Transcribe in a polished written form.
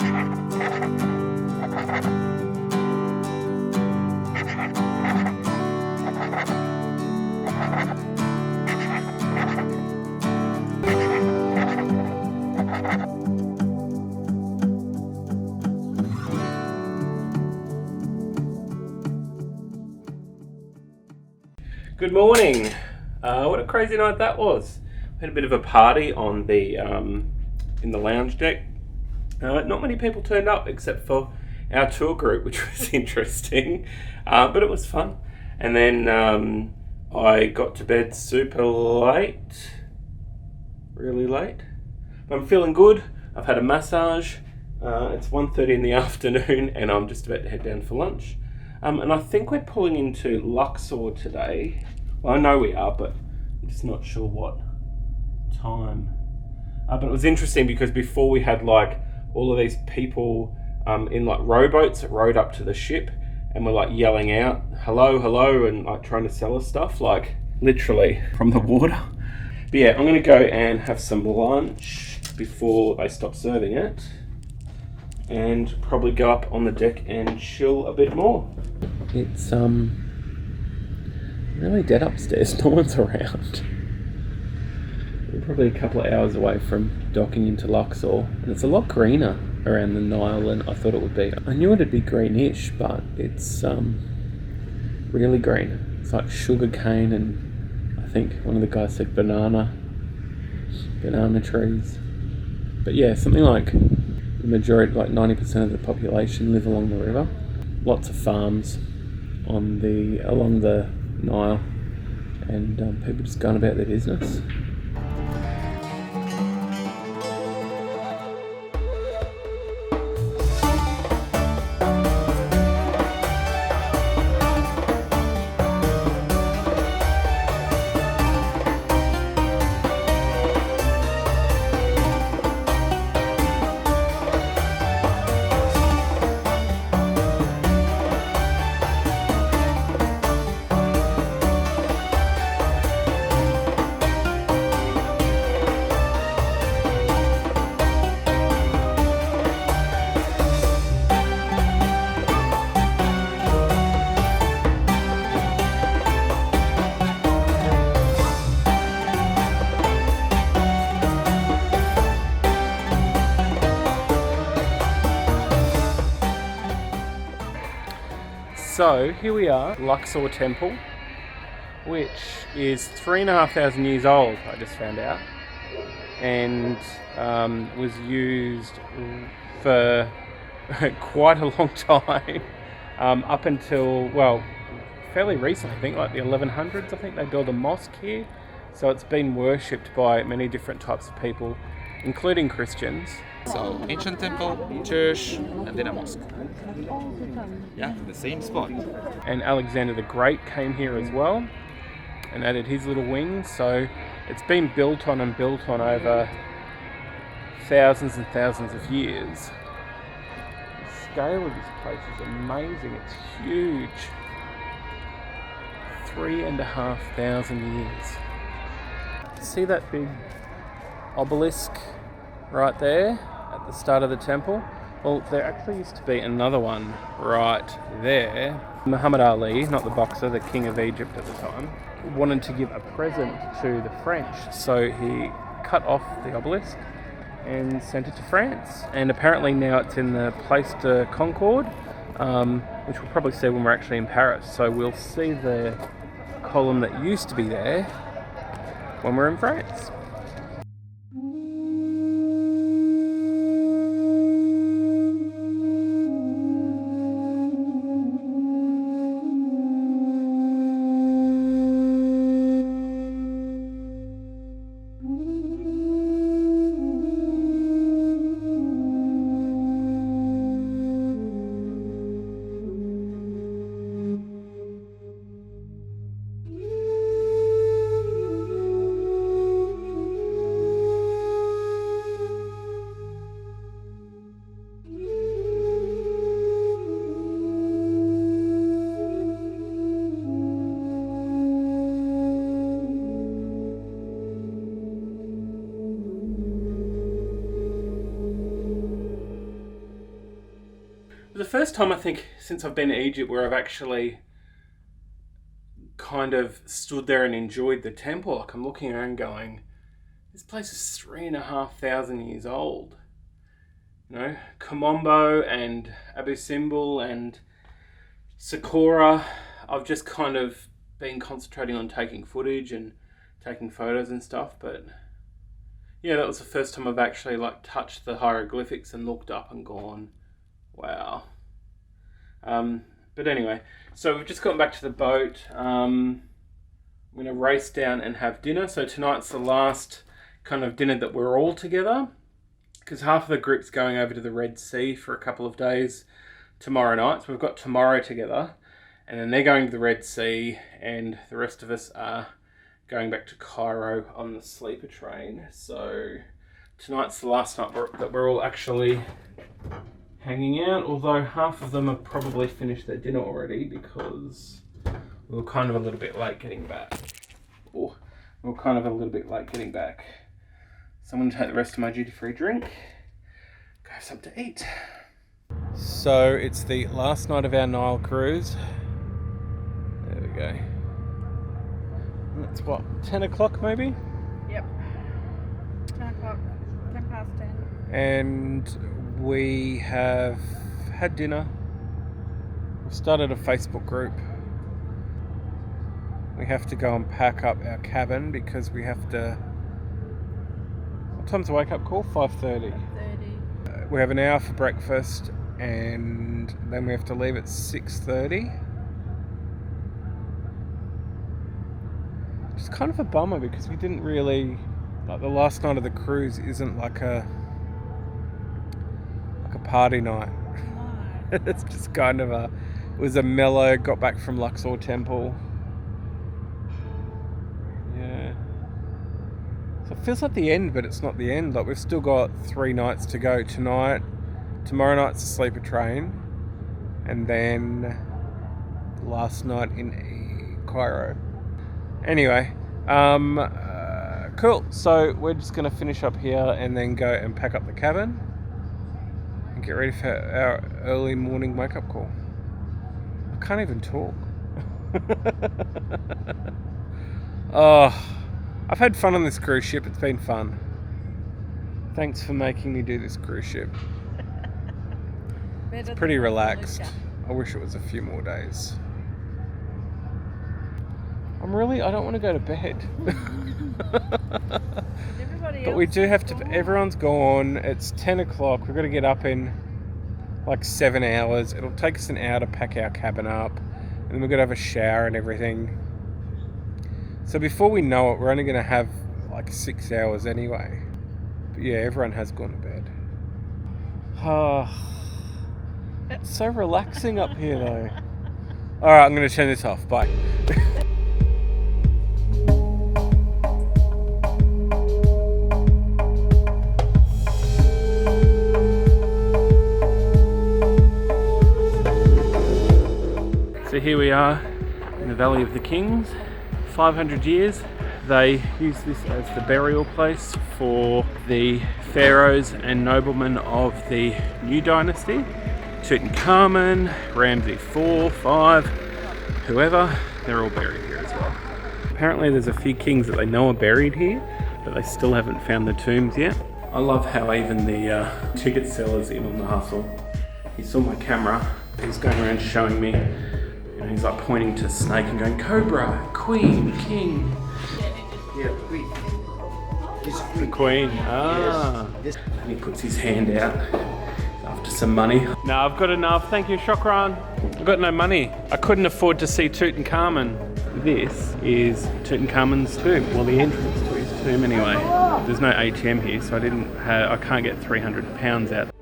Good morning. What a crazy night that was. We had a bit of a party on the in the lounge deck. Not many people turned up except for our tour group, which was interesting, but it was fun. And then I got to bed super late, really late. But I'm feeling good. I've had a massage. It's 1:30 in the afternoon, and I'm just about to head down for lunch. And I think we're pulling into Luxor today. Well, I know we are, but I'm just not sure what time. But it was interesting because before we had like all of these people in like rowboats that rowed up to the ship and were like yelling out, hello, hello, and like trying to sell us stuff, like literally from the water. But yeah, I'm going to go and have some lunch before they stop serving it. And probably go up on the deck and chill a bit more. It's really dead upstairs. No one's around. We're probably a couple of hours away from docking into Luxor, and it's a lot greener around the Nile than I thought it would be. I knew it'd be greenish, but it's really green. It's like sugar cane, and I think one of the guys said banana trees. But yeah, something like the majority, like 90% of the population, live along the river. Lots of farms along the Nile, and people just going about their business. So here we are, Luxor Temple, which is 3,500 years old, I just found out, and was used for quite a long time, up until, well, fairly recent, I think, like the 1100s. I think they built a mosque here, so it's been worshipped by many different types of people, including Christians. So, ancient temple, church, and then a mosque. Yeah, the same spot. And Alexander the Great came here as well and added his little wings, so it's been built on over thousands and thousands of years. The scale of this place is amazing. It's huge. 3,500 years. See that big obelisk right there at the start of the temple? Well, there actually used to be another one right there. Muhammad Ali, not the boxer, the king of Egypt at the time, wanted to give a present to the French, so he cut off the obelisk and sent it to France. And apparently now it's in the Place de Concorde, which we'll probably see when we're actually in Paris. So we'll see the column that used to be there when we're in France. the first time I think since I've been to Egypt where I've actually kind of stood there and enjoyed the temple. Like I'm looking around going, this place is 3,500 years old. You know, Komombo and Abu Simbel and Saqqara. I've just kind of been concentrating on taking footage and taking photos and stuff, but yeah, that was the first time I've actually like touched the hieroglyphics and looked up and gone, wow. But anyway, so we've just gotten back to the boat. I'm going to race down and have dinner. So tonight's the last kind of dinner that we're all together, because half of the group's going over to the Red Sea for a couple of days tomorrow night. So we've got tomorrow together, and then they're going to the Red Sea, and the rest of us are going back to Cairo on the sleeper train. So tonight's the last night that we're all actually hanging out, although half of them have probably finished their dinner already because we were kind of a little bit late getting back. So I'm going to take the rest of my duty-free drink, go have something to eat. So it's the last night of our Nile cruise. There we go. It's what, 10 o'clock maybe? Yep. 10 o'clock, 10 past 10. And we have had dinner. We've started a Facebook group. We have to go and pack up our cabin because we have to... What time's the wake up call? 5:30. 5:30. We have an hour for breakfast and then we have to leave at 6:30. It's kind of a bummer because we didn't really... Like the last night of the cruise isn't like a party night. It's just kind of it was a mellow, got back from Luxor Temple. Yeah. So it feels like the end, but it's not the end. Like we've still got 3 nights to go. Tomorrow night's a sleeper train. And then last night in Cairo. Anyway, cool. So we're just going to finish up here and then go and pack up the cabin. Get ready for our early morning wake-up call. I can't even talk. Oh, I've had fun on this cruise ship. It's been fun. Thanks for making me do this cruise ship. It's pretty relaxed. I wish it was a few more days. I don't want to go to bed. But we do have to, everyone's gone, it's 10 o'clock, we've got to get up in like 7 hours. It'll take us an hour to pack our cabin up, and then we've got to have a shower and everything. So before we know it, we're only going to have like 6 hours anyway. But yeah, everyone has gone to bed. It's so relaxing up here though. Alright, I'm going to turn this off, bye. So here we are in the Valley of the Kings. 500 years they used this as the burial place for the pharaohs and noblemen of the new dynasty. Tutankhamun, Ramses IV, 5, whoever, they're all buried here as well. Apparently there's a few kings that they know are buried here, but they still haven't found the tombs yet. I love how even the ticket seller's in on the hustle. He saw my camera, he's going around showing me. He's like pointing to Snake and going, Cobra, Queen, King. Yeah, Queen. The Queen. Ah. And he puts his hand out after some money. No, I've got enough. Thank you, Shokran. I've got no money. I couldn't afford to see Tutankhamun. This is Tutankhamun's tomb. Well, the entrance to his tomb anyway. There's no ATM here, so I can't get £300 out.